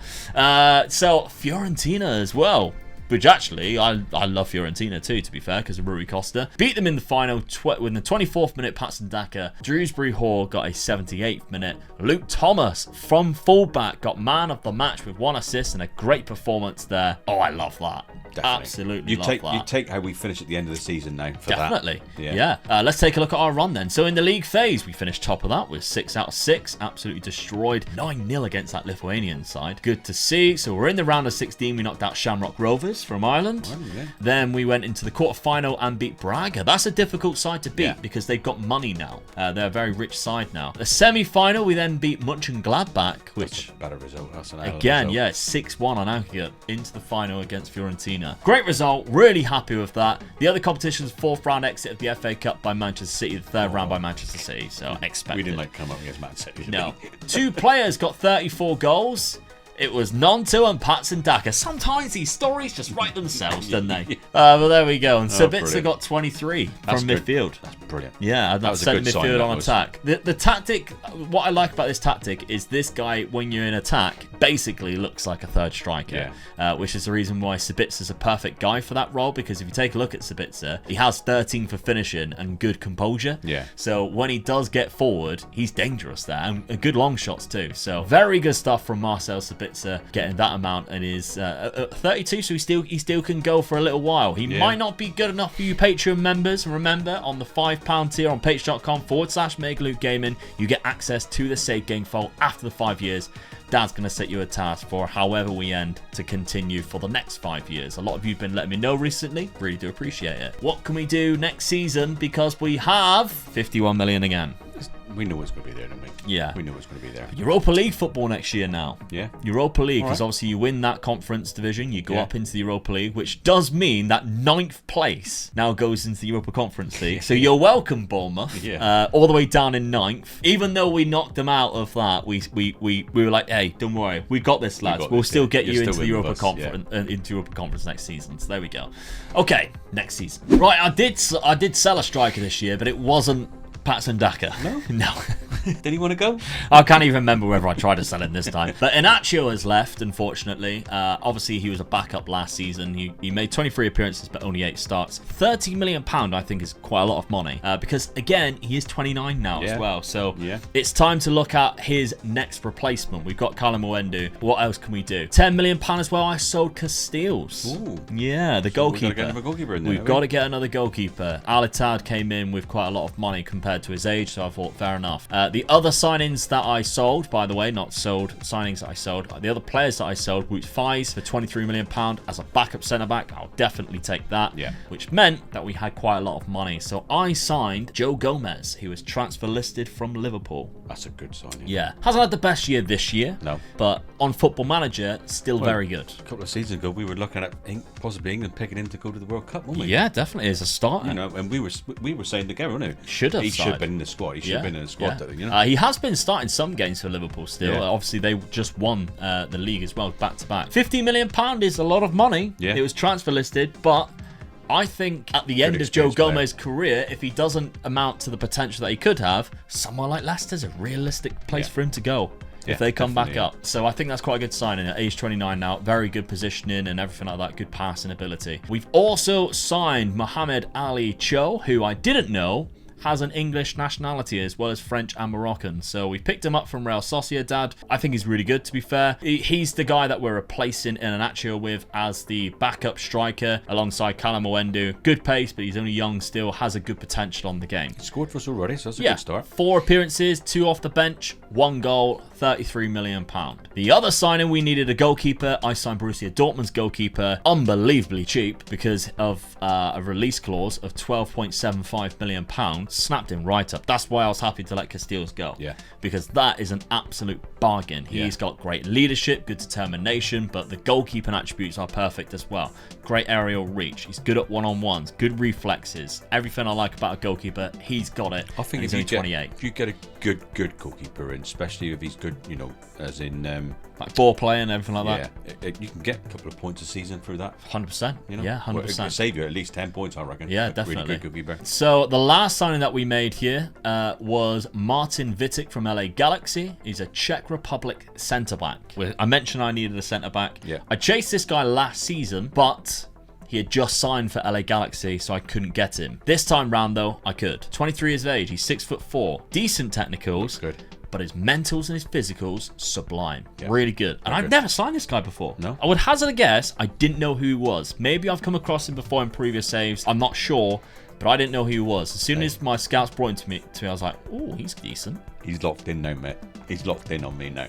So Fiorentina as well. Which actually, I love Fiorentina too, to be fair, because of Rui Costa. Beat them in the final in the 24th minute, Patson Daka. Dewsbury Hall got a 78th minute. Luke Thomas from fullback got man of the match with 1 assist and a great performance there. Oh, I love that. Definitely. Absolutely love that. You take how we finish at the end of the season now for Definitely. that. Yeah. Let's take a look at our run then. So in the league phase, we finished top of that with 6 out of 6. Absolutely destroyed. 9-0 against that Lithuanian side. Good to see. So we're in the round of 16. We knocked out Shamrock Rovers from Ireland. Then we went into the quarterfinal and beat Braga. That's a difficult side to beat because they've got money now. They're a very rich side now. The semi-final, we then beat Mönchengladbach, which... That's a better result. That's an again, result. 6-1 on aggregate into the final against Fiorentina. Great result. Really happy with that. The other competition's 4th round exit of the FA Cup by Manchester City. The 3rd round by Manchester City. So expected. We didn't come up against Man City. No. 2 players got 34 goals. It was Nonto and Patson Daka. Sometimes these stories just write themselves, don't they? Well, there we go. And Sabitzer got 23 from midfield. That's brilliant. Yeah, and that's centre midfield on attack. The tactic, what I like about this tactic is this guy, when you're in attack, basically looks like a 3rd striker, which is the reason why Sabitzer's a perfect guy for that role, because if you take a look at Sabitzer, he has 13 for finishing and good composure. Yeah. So when he does get forward, he's dangerous there, and good long shots too. So very good stuff from Marcel Sabitzer. Getting that amount, and is 32, so he still can go for a little while. He might not be good enough for you Patreon members. Remember, on the £5 tier on patreon.com/MegaLukeGaming, you get access to the save game file after the 5 years. Dad's going to set you a task for however we end to continue for the next 5 years. A lot of you have been letting me know recently. Really do appreciate it. What can we do next season? Because we have 51 million again. We know it's going to be there, don't we? Yeah. We know it's going to be there. Europa League football next year now. Yeah. Europa League, because obviously you win that conference division, you go up into the Europa League, which does mean that 9th place now goes into the Europa Conference League. So you're welcome, Bournemouth. All the way down in 9th. Even though we knocked them out of that, we were like, hey, don't worry, we got this, lads. We'll still get you into the Europa Conference, into Europa Conference next season. So there we go. Okay, next season. Right, I did sell a striker this year, but it wasn't Patson Daka. No. Did he want to go? I can't even remember whether I tried to sell him this time. But Inacio has left, unfortunately. Obviously, he was a backup last season. He made 23 appearances, but only 8 starts. £30 million, I think, is quite a lot of money. Because, again, he is 29 now as well. So it's time to look at his next replacement. We've got Callum Owendu. What else can we do? £10 million as well. I sold Casteels. Ooh. Yeah, the goalkeeper. We've got to get another goalkeeper in there. We've got to get another goalkeeper. Alitad came in with quite a lot of money compared to his age, so I thought, fair enough. The other signings that I sold, by the way, not sold, signings that I sold, the other players that I sold, Wout Faes for £23 million as a backup centre-back. I'll definitely take that, which meant that we had quite a lot of money. So I signed Joe Gomez, who was transfer listed from Liverpool. That's a good signing. Yeah. Hasn't had the best year this year. No. But on Football Manager, still very good. A couple of seasons ago, we were looking at possibly England picking him to go to the World Cup, weren't we? Yeah, definitely as a starter. You know, and we were saying together, weren't we? Should have. He should have been in the squad. He should have been in the squad. You know? He has been starting some games for Liverpool still. Obviously, they just won the league as well, back to back. £50 million is a lot of money. Yeah. It was transfer listed, but I think at the end of Joe Gomez's career, if he doesn't amount to the potential that he could have, somewhere like Leicester's a realistic place for him to go. If they come back up. So I think that's quite a good signing at age 29 now. Very good positioning and everything like that. Good passing ability. We've also signed Mohamed Ali Cho, who I didn't know has an English nationality as well as French and Moroccan. So we picked him up from Real Sociedad. I think he's really good, to be fair. He's the guy that we're replacing Iheanacho with as the backup striker alongside Callum Owendu. Good pace, but he's only young still, has a good potential on the game. He scored for us already, so that's a good start. 4 appearances, 2 off the bench, 1 goal, £33 million. The other signing, we needed a goalkeeper. I signed Borussia Dortmund's goalkeeper, unbelievably cheap because of a release clause of £12.75 million. Snapped him right up. That's why I was happy to let Casteels go. Yeah. Because that is an absolute bargain. He's got great leadership, good determination, but the goalkeeping attributes are perfect as well. Great aerial reach. He's good at one-on-ones, good reflexes. Everything I like about a goalkeeper, he's got it. I think he's only 28. If you get a good goalkeeper in, especially if he's good, you know, as in like ball play and everything like that. You can get a couple of points a season through that. 100%. You know? 100%. Well, it can save you at least 10 points, I reckon. Yeah, definitely. Really good goalkeeper. So the last signing that we made here was Martin Vitek from LA Galaxy. He's a Czech Republic centre-back. I mentioned I needed a centre-back. Yeah. I chased this guy last season, but he had just signed for LA Galaxy, so I couldn't get him. This time round, though, I could. 23 years of age. He's 6'4". Decent technicals. Looks good. But his mentals and his physicals, sublime. Yeah. Really good. And I've never signed this guy before. No. I would hazard a guess, I didn't know who he was. Maybe I've come across him before in previous saves. I'm not sure, but I didn't know who he was. As soon as my scouts brought him to me, I was like, oh, he's decent. He's locked in now, mate. He's locked in on me now.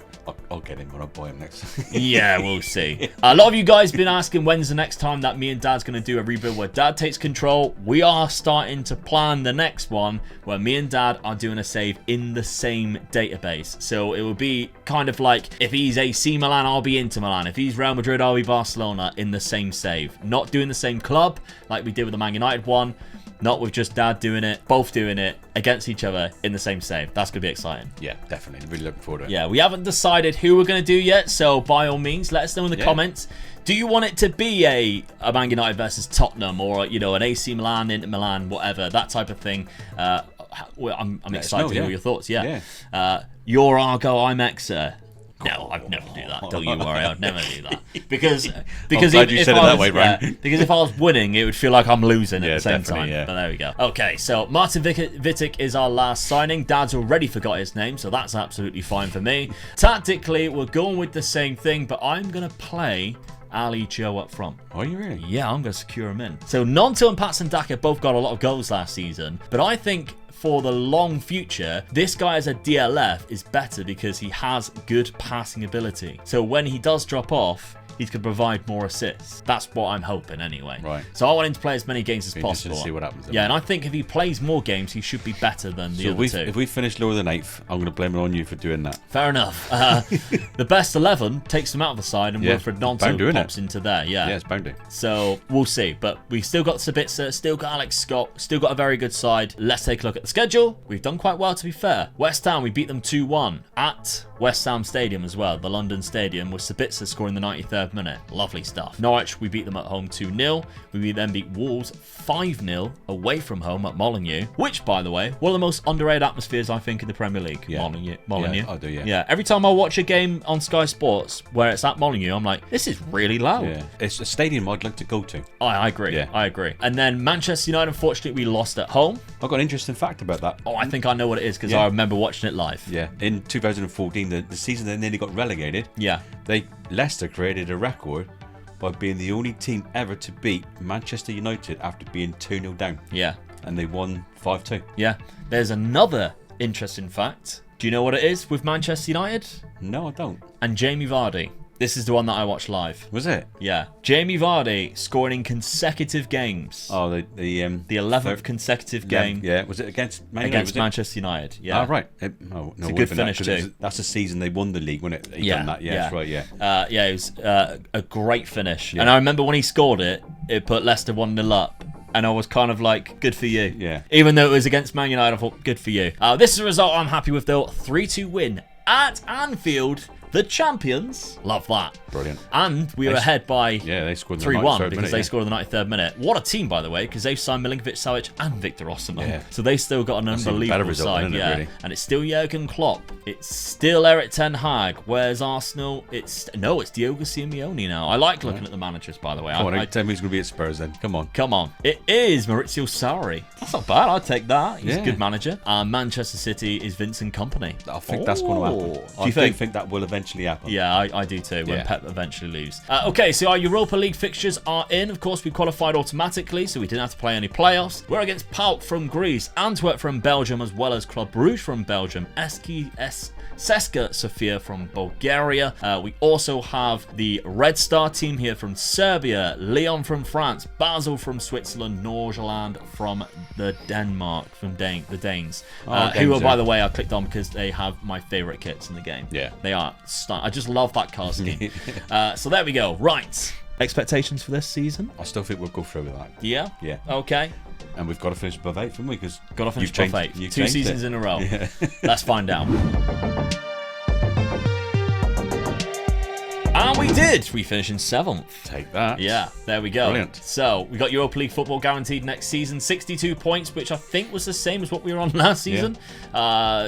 I'll get him when I buy him next. Yeah, we'll see. A lot of you guys have been asking when's the next time that me and Dad's going to do a rebuild where Dad takes control. We are starting to plan the next one where me and Dad are doing a save in the same database. So it will be kind of like if he's AC Milan, I'll be Inter Milan. If he's Real Madrid, I'll be Barcelona in the same save. Not doing the same club like we did with the Man United one. Not with just Dad doing it, both doing it against each other in the same save. That's going to be exciting. Yeah, definitely. Really looking forward to it. Yeah, we haven't decided who we're going to do yet, so by all means, let us know in the comments. Do you want it to be a Man United versus Tottenham or, you know, an AC Milan, Inter Milan, whatever, that type of thing? I'm excited to hear your thoughts. You're Argo, I'm Exa. No, I'd never do that. Don't you worry, I'd never do that. Because if I was winning, it would feel like I'm losing at the same time. Yeah. But there we go. Okay, so Martin Vitek is our last signing. Dad's already forgot his name, so that's absolutely fine for me. Tactically, we're going with the same thing, but I'm going to play Ali Cho up front. Are you really? Yeah, I'm going to secure him in. So Nonto and Patson Daka both got a lot of goals last season, but I think for the long future, this guy as a DLF is better because he has good passing ability. So when he does drop off, he can provide more assists. That's what I'm hoping anyway. Right. So I want him to play as many games as possible. See what happens. Yeah, and I think if he plays more games, he should be better than the other two. If we finish lower than 8th, I'm going to blame it on you for doing that. Fair enough. The best 11 takes him out of the side, and Wilfred Nonto pops into there. Yeah, it's bound to. So we'll see. But we've still got Sabitzer, still got Alex Scott, still got a very good side. Let's take a look at the schedule. We've done quite well, to be fair. West Ham, we beat them 2-1 at West Ham Stadium as well, the London Stadium, with Sabitzer scoring the 93rd minute. Lovely stuff. Norwich, we beat them at home 2-0. We then beat Wolves 5-0 away from home at Molineux, which, by the way, one of the most underrated atmospheres, I think, in the Premier League. Yeah. Molineux. Yeah, I do, yeah. Yeah, every time I watch a game on Sky Sports where it's at Molineux, I'm like, this is really loud. Yeah. It's a stadium I'd like to go to. I agree. Yeah. I agree. And then Manchester United, unfortunately, we lost at home. I've got an interesting fact about that. Oh, I think I know what it is because I remember watching it live. Yeah. In 2014, the season they nearly got relegated, Leicester created a record by being the only team ever to beat Manchester United after being 2-0 down. Yeah. And they won 5-2. Yeah. There's another interesting fact. Do you know what it is with Manchester United? No, I don't. And Jamie Vardy. This is the one that I watched live. Was it? Yeah. Jamie Vardy scoring in consecutive games. Oh, the 11th consecutive game. Yeah. Was it against Manchester United? Yeah. Oh, right. It's a good finish too. That's the season they won the league, wasn't it? He done that. Yeah, that's right. Yeah. Yeah. It was a great finish. Yeah. And I remember when he scored it, it put Leicester 1-0 up. And I was kind of like, good for you. Yeah. Even though it was against Man United, I thought, good for you. This is a result I'm happy with, though. 3-2 win at Anfield. The champions. Love that. Brilliant. And we were ahead by they scored 3-1 because they scored in the 93rd minute. What a team, by the way, because they've signed Milinkovic-Savic and Victor Osimhen. Yeah. So they still got an unbelievable result, side. isn't it, really? And it's still Jurgen Klopp. It's still Erik ten Hag. Where's Arsenal? It's Diogo Simeone now. I like looking at the managers, by the way. Come on, tell me he's going to be at Spurs then. Come on. Come on. It is Maurizio Sarri. That's not bad. I'd take that. He's a good manager. Manchester City is Vincent Kompany. I think that's going to happen. Do you think that will eventually happen? Yeah, I do too, when Pep eventually leaves. Okay, so our Europa League fixtures are in. Of course, we qualified automatically, so we didn't have to play any playoffs. We're against PAOK from Greece, Antwerp from Belgium, as well as Club Brugge from Belgium, CSKA Sofia from Bulgaria. We also have the Red Star team here from Serbia, Lyon from France, Basel from Switzerland, Norgeland from the the Danes. Who, by the way, I clicked on because they have my favourite kits in the game. Yeah. They are I just love that card scheme. So there we go. Right. Expectations for this season? I still think we'll go through with that. Yeah? Yeah. Okay. And we've got to finish above 8, haven't we? Because got to finish above 8. 2 seasons in a row. Yeah. Let's find out. And we did. We finished in 7th. Take that. Yeah, there we go. Brilliant. So we got Europa League football guaranteed next season. 62 points, which I think was the same as what we were on last season.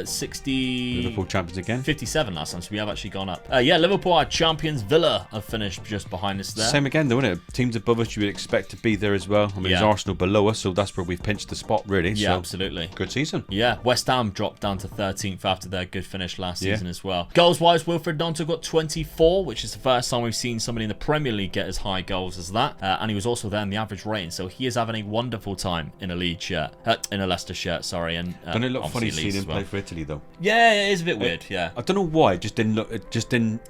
60. Liverpool champions again. 57 last time, so we have actually gone up. Liverpool are champions. Villa have finished just behind us there. Same again, though, isn't it? Teams above us you would expect to be there as well. I mean, there's Arsenal below us, so that's where we've pinched the spot, really. Yeah, so, absolutely. Good season. Yeah, West Ham dropped down to 13th after their good finish last season as well. Goals-wise, Wilfred Gnonto got 24, which is the first time we've seen somebody in the Premier League get as high goals as that. And he was also there in the average rating, so he is having a wonderful time in a Leeds shirt. In a Leicester shirt, sorry. And doesn't it look funny seeing him play for Italy, though? Yeah, it is a bit weird, yeah. I don't know why, it just didn't look...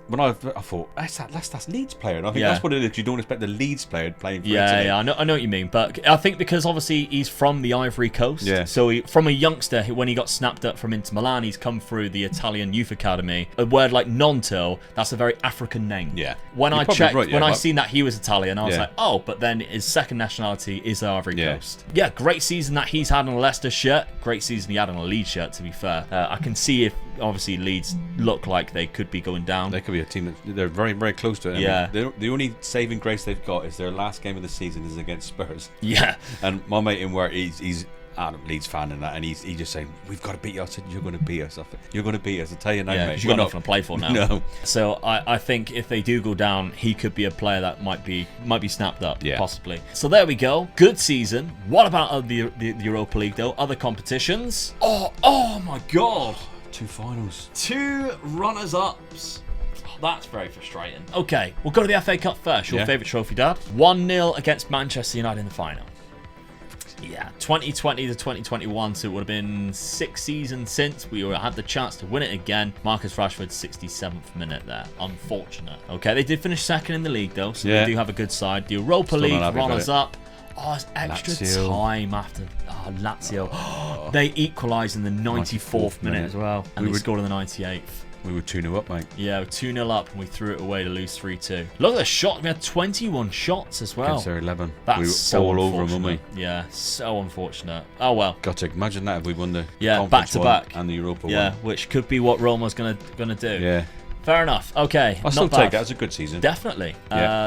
When I thought, that's Leeds player. And I think that's what it is. You don't expect the Leeds player playing for Italy. Yeah, I know what you mean. But I think because obviously he's from the Ivory Coast. Yeah. So from a youngster, when he got snapped up from Inter Milan, he's come through the Italian Youth Academy. A word like Gnonto, that's a very African name. Yeah. When I checked, I seen that he was Italian, I was like, oh, but then his second nationality is the Ivory Coast. Yeah, great season that he's had on a Leicester shirt. Great season he had on a Leeds shirt, to be fair. I can see if, obviously, Leeds look like they could be going down. They could be a team they're very, very close to it. Yeah. I mean, the only saving grace they've got is their last game of the season is against Spurs. Yeah. And my mate in work, he's Leeds fan and that, and he's just saying, we've got to beat you. I said, you're going to beat us. You're going to beat us. I tell you now, mate. You've got nothing to play for now. No. So I think if they do go down, he could be a player that might be snapped up, possibly. So there we go. Good season. What about the Europa League, though? Other competitions? Oh my God. 2 finals. 2 runners-ups. That's very frustrating. Okay, we'll go to the FA Cup first. Your favourite trophy, Dad? 1-0 against Manchester United in the final. Yeah, 2020 to 2021, so it would have been 6 seasons since we had the chance to win it again. Marcus Rashford's 67th minute there. Unfortunate. Okay, they did finish second in the league, though, so they do have a good side. The Europa League runners up. Oh, it's extra time after Lazio. They equalised in the 94th minute as well, and they scored in the 98th. We were 2-0 up, mate. Yeah, we were 2-0 up, and we threw it away to lose 3-2. Look at the shot. We had 21 shots as well. Against their 11. That's we were so all over them, weren't we? Yeah, so unfortunate. Oh, well. Got to imagine that if we won the back-to-back and the Europa one. Yeah, which could be what Roma's gonna do. Yeah. Fair enough. Okay. I'll still take that as a good season. Definitely.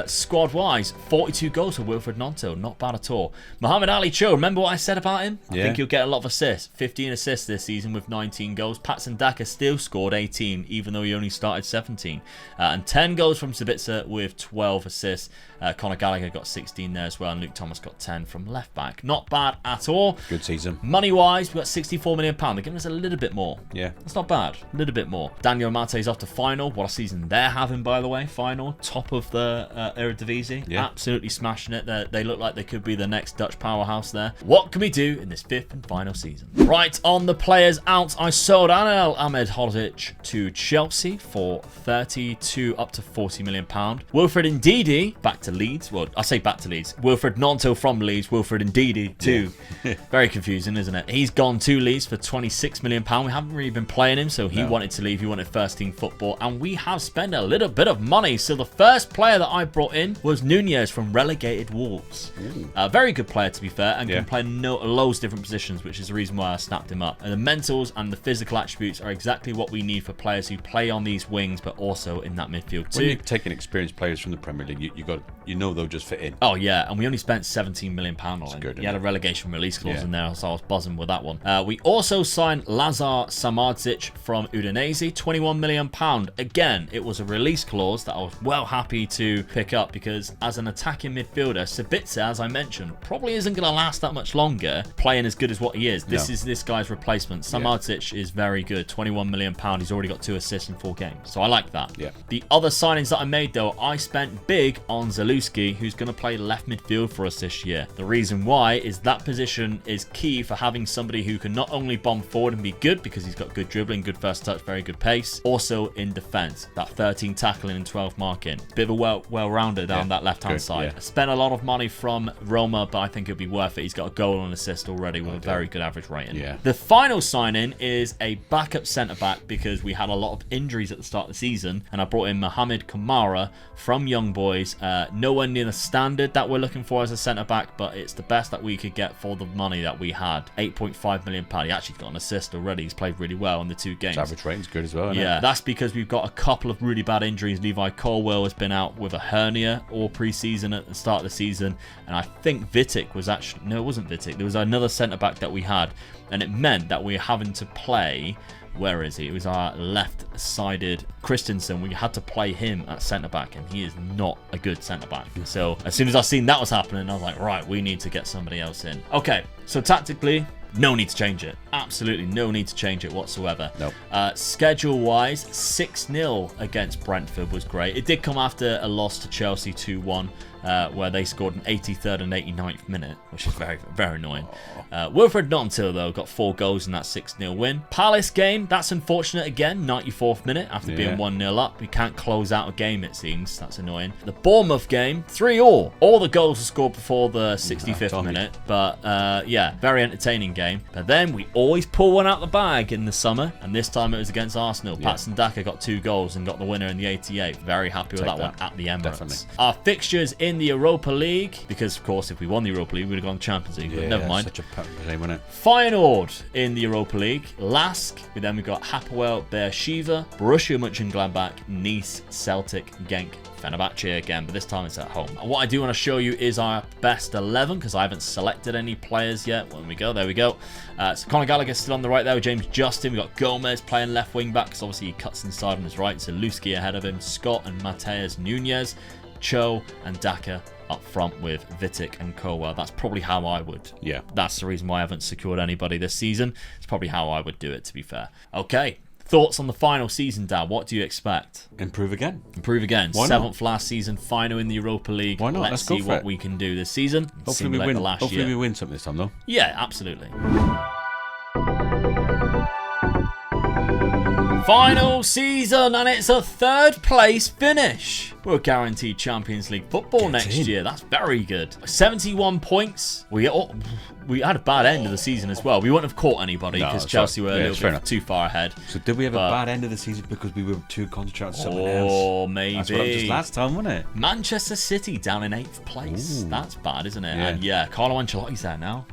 Squad-wise, 42 goals for Wilfred Gnonto. Not bad at all. Mohamed Ali Cho, remember what I said about him? I think he'll get a lot of assists. 15 assists this season with 19 goals. Patson Daka still scored 18, even though he only started 17. And 10 goals from Sabitzer with 12 assists. Conor Gallagher got 16 there as well, and Luke Thomas got 10 from left-back. Not bad at all. Good season. Money-wise, we've got £64 million. They're giving us a little bit more. Yeah. That's not bad. A little bit more. Daniel Mate's off to final. Feyenoord, what a season they're having, by the way. Feyenoord, top of the Eredivisie. Yeah. Absolutely smashing it. They look like they could be the next Dutch powerhouse there. What can we do in this 5th and final season? Right, on the players out, I sold Anel Ahmedhodzic to Chelsea for 32 up to 40 million pound. Wilfred Ndidi back to Leeds. Well, I say back to Leeds. Wilfred Gnonto from Leeds. Wilfred Ndidi too. Yeah. Very confusing, isn't it? He's gone to Leeds for 26 million pound. We haven't really been playing him, so he wanted to leave. He wanted first team football, and we have spent a little bit of money. So the first player that I brought in was Nunez from relegated Wolves. A very good player, to be fair, and can play loads of different positions, which is the reason why I snapped him up. And the mentals and the physical attributes are exactly what we need for players who play on these wings, but also in that midfield too. When you're taking experienced players from the Premier League, you know they'll just fit in. Oh yeah, and we only spent 17 million pound on him. He had a relegation release clause in there, so I was buzzing with that one. We also signed Lazar Samardzic from Udinese, 21 million pound. Again, it was a release clause that I was well happy to pick up, because as an attacking midfielder, Sabitzer, as I mentioned, probably isn't going to last that much longer playing as good as what he is. This is this guy's replacement. Samardzic is very good. 21 million pound. He's already got 2 assists in 4 games, so I like that. The other signings that I made, though, I spent big on Zaluski, who's going to play left midfield for us this year. The reason why is that position is key for having somebody who can not only bomb forward and be good, because he's got good dribbling, good first touch, very good pace, also in defense, that 13 tackling and 12 marking. Bit of a well-rounded down that left-hand side. I spent a lot of money from Roma, but I think it'll be worth it. He's got a goal and assist already with a very good average rating. The final signing is a backup centre-back, because we had a lot of injuries at the start of the season, and I brought in Mohamed Kamara from Young Boys. Nowhere near the standard that we're looking for as a centre-back, but it's the best that we could get for the money that we had. 8.5 million pound. He actually got an assist already. He's played really well in the 2 games. His average rating's good as well, isn't it? That's because we've got a couple of really bad injuries. Levi Colwell has been out with a hernia all pre-season at the start of the season, and I think Vitic was actually... No, it wasn't Vitic. There was another centre-back that we had, and it meant that we were having to play... Where is he? It was our left-sided Christensen. We had to play him at centre-back, and he is not a good centre-back. So as soon as I seen that was happening, I was like, right, we need to get somebody else in. Okay, so tactically, no need to change it. Absolutely no need to change it whatsoever. Nope. Schedule-wise, 6-0 against Brentford was great. It did come after a loss to Chelsea 2-1. Where they scored an 83rd and 89th minute, which is very, very annoying. Wilfred Gnonto, though, got 4 goals in that 6-0 win. Palace game, that's unfortunate again, 94th minute after being 1-0 up. We can't close out a game, it seems. That's annoying. The Bournemouth game, 3-3. All the goals were scored before the 65th minute, but very entertaining game. But then we always pull one out the bag in the summer, and this time it was against Arsenal. Patson Daka got 2 goals and got the winner in the 88th. Very happy with that one at the Emirates. Definitely. Our fixtures in the Europa League, because of course if we won the Europa League we would have gone Champions League, but never mind. Such a shame, wasn't it? Feyenoord in the Europa League, Lask, then we've got Hapoel Beersheva, Borussia Mönchengladbach, Nice, Celtic, Genk, Fenerbahce again, but this time it's at home. And what I do want to show you is our best 11, because I haven't selected any players yet. When we go, there we go. So Conor Gallagher's still on the right there with James Justin. We've got Gomez playing left wing back, because obviously he cuts inside on his right. So Zaluski ahead of him, Scott and Mateus Nunez, Cho and Daka up front with Vitic and Colwell. That's probably how I would. Yeah. That's the reason why I haven't secured anybody this season. It's probably how I would do it, to be fair. Okay. Thoughts on the final season, Dad? What do you expect? Improve again. Improve again. Why 7th last season, final in the Europa League. Why not? Let's see what we can do this season. Hopefully we win. Hopefully we win something this time, though. Yeah, absolutely. Final season, and it's a 3rd place finish. We're guaranteed Champions League football next year. That's very good. 71 points. We had a bad end of the season as well. We wouldn't have caught anybody because Chelsea were a little bit too far ahead. So did we have a bad end of the season because we were too concentrated on something else? Oh, maybe. That's what happened just last time, wasn't it? Manchester City down in 8th place. Ooh. That's bad, isn't it? Yeah. And Carlo Ancelotti's there now.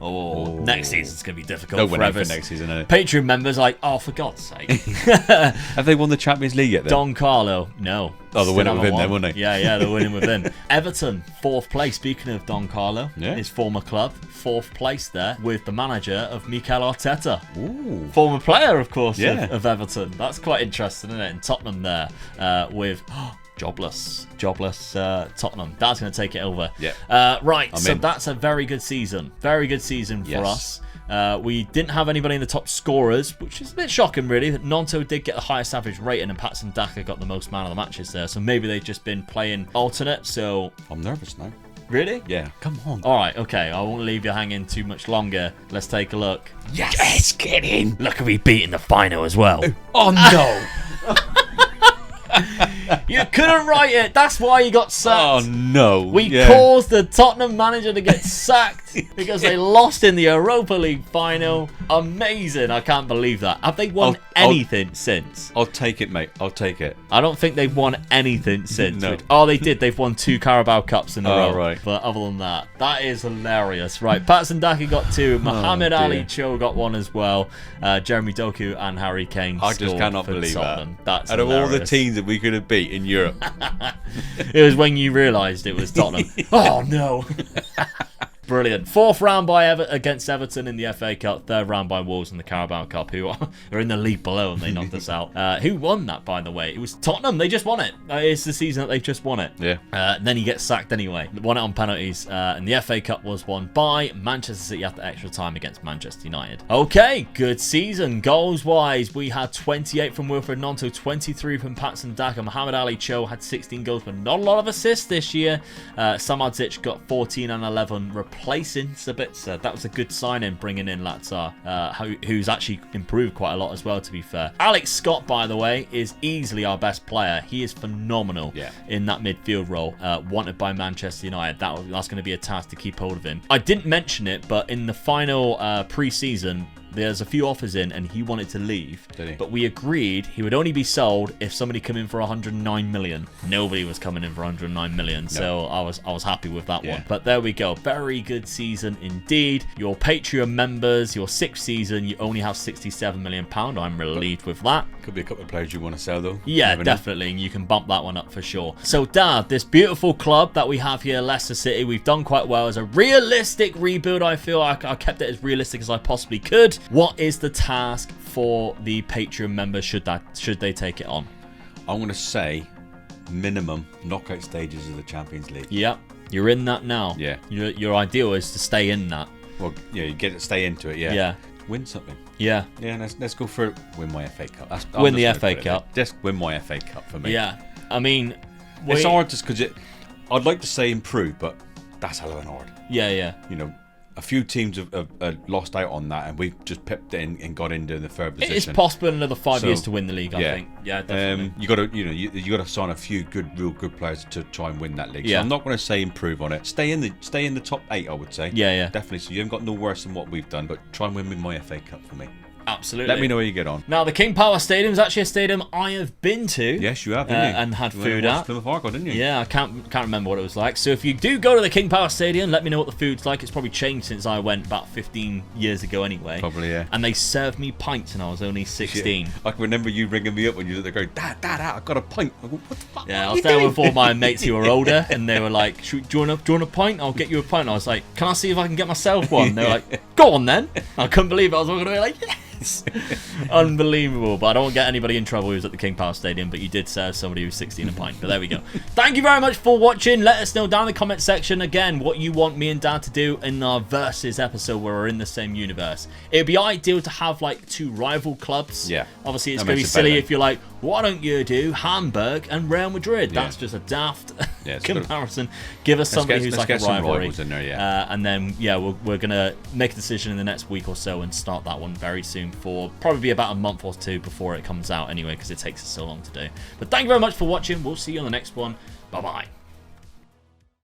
Next season's going to be difficult for everyone next season, isn't it? Patreon members like, oh, for God's sake. Have they won the Champions League yet then? Don Carlo, no. Oh, they're winning within then, weren't they? Yeah, they're winning within. Everton, 4th place. Speaking of Don Carlo, his former club, 4th place there with the manager of Mikel Arteta. Ooh. Former player, of course, of Everton. That's quite interesting, isn't it? And Tottenham there with... jobless Tottenham. That's going to take it over. Yeah. Right, so that's a very good season. Very good season for us. We didn't have anybody in the top scorers, which is a bit shocking, really. That Nonto did get the highest average rating, and Patson Daka got the most man of the matches there. So maybe they've just been playing alternate. So I'm nervous now. Really? Yeah. Come on. All right. Okay. I won't leave you hanging too much longer. Let's take a look. Yes, get in. Look at me beating the final as well. Oh no. You couldn't write it. That's why you got sacked. Oh no. We caused the Tottenham manager to get sacked because they lost in the Europa League final. Amazing. I can't believe that. Have they won anything since? I'll take it, mate. I'll take it. I don't think they've won anything since. No. Oh, they did. They've won 2 Carabao Cups in a row. Right. But other than that, that is hilarious. Right, Patson Daka got 2. Mohamed Ali Cho got 1 as well. Jeremy Doku and Harry Kane I just cannot believe Tottenham. that. That's out hilarious. of all the teams that we could have beat in Europe. It was when you realised it was Tottenham. Oh, no. Brilliant. 4th round by against Everton in the FA Cup. 3rd round by Wolves in the Carabao Cup, who are in the league below, and they knocked us out. Who won that, by the way? It was Tottenham. They just won it. It's the season that they've just won it. Yeah. Then he gets sacked anyway. Won it on penalties. And the FA Cup was won by Manchester City after extra time against Manchester United. Okay, good season. Goals-wise, we had 28 from Wilfred Gnonto, 23 from Patson Daka. Mohamed Ali Cho had 16 goals, but not a lot of assists this year. Samadžić got 14 and 11, replacing Sabitzer. That was a good signing, bringing in Latsar, who's actually improved quite a lot as well, to be fair. Alex Scott, by the way, is easily our best player. He is phenomenal in that midfield role, wanted by Manchester United. That's going to be a task to keep hold of him. I didn't mention it, but in the final pre-season, there's a few offers in, and he wanted to leave. Did he? But we agreed he would only be sold if somebody come in for 109 million. Nobody was coming in for 109 million, so I was happy with that one. But there we go. Very good season indeed. Your Patreon members, your 6th season, you only have 67 million pound. I'm relieved with that. Could be a couple of players you want to sell, though. Yeah, definitely. And you can bump that one up for sure. So, Dad, this beautiful club that we have here, Leicester City, we've done quite well as a realistic rebuild. I feel I kept it as realistic as I possibly could. What is the task for the Patreon members should they take it on? I'm going to say minimum knockout stages of the Champions League. Yep, you're in that now. Yeah. Your ideal is to stay in that. Well, yeah, you get it, stay into it. Yeah. Yeah. Win something. Yeah. Yeah. Let's go for it. Win my FA Cup. Win the FA Cup. Just win my FA Cup for me. Yeah. I mean, it's hard just because I'd like to say improve, but that's hell of an hard. Yeah. Yeah. You know, a few teams have lost out on that, and we've just pipped it in and got into the third position. It is possible in another 5 years to win the league. I think. Yeah, definitely. You got to sign a few real good players to try and win that league. Yeah. So I'm not going to say improve on it. Stay in the top 8, I would say. Yeah. Definitely. So you haven't got no worse than what we've done, but try and win my FA Cup for me. Absolutely. Let me know where you get on. Now, the King Power Stadium is actually a stadium I have been to. Yes, you have, didn't you? And had food at. Plymouth Argyle, didn't you? Yeah, I can't remember what it was like. So if you do go to the King Power Stadium, let me know what the food's like. It's probably changed since I went about 15 years ago anyway. Probably, yeah. And they served me pints and I was only 16. Yeah. I can remember you ringing me up when you were there going, Dad, I've got a pint. I go, what the fuck? Yeah, I was there with all my mates who were older, and they were like, do you want a pint? I'll get you a pint. And I was like, can I see if I can get myself one? They were like, go on then. I couldn't believe it. I was walking away like, yes. Unbelievable. But I don't get anybody in trouble who's at the King Power Stadium, but you did serve somebody who's 16 a pint. But there we go. Thank you very much for watching. Let us know down in the comment section again what you want me and Dad to do in our versus episode where we're in the same universe. It would be ideal to have like 2 rival clubs. Yeah. Obviously it's going to be silly if you're like, why don't you do Hamburg and Real Madrid? Yeah. That's just a daft comparison. Give us somebody who's like a rivalry. In there, and then we're going to make a decision in the next week or so and start that one very soon for probably about a month or 2 before it comes out anyway, because it takes us so long to do. But thank you very much for watching. We'll see you on the next one. Bye bye.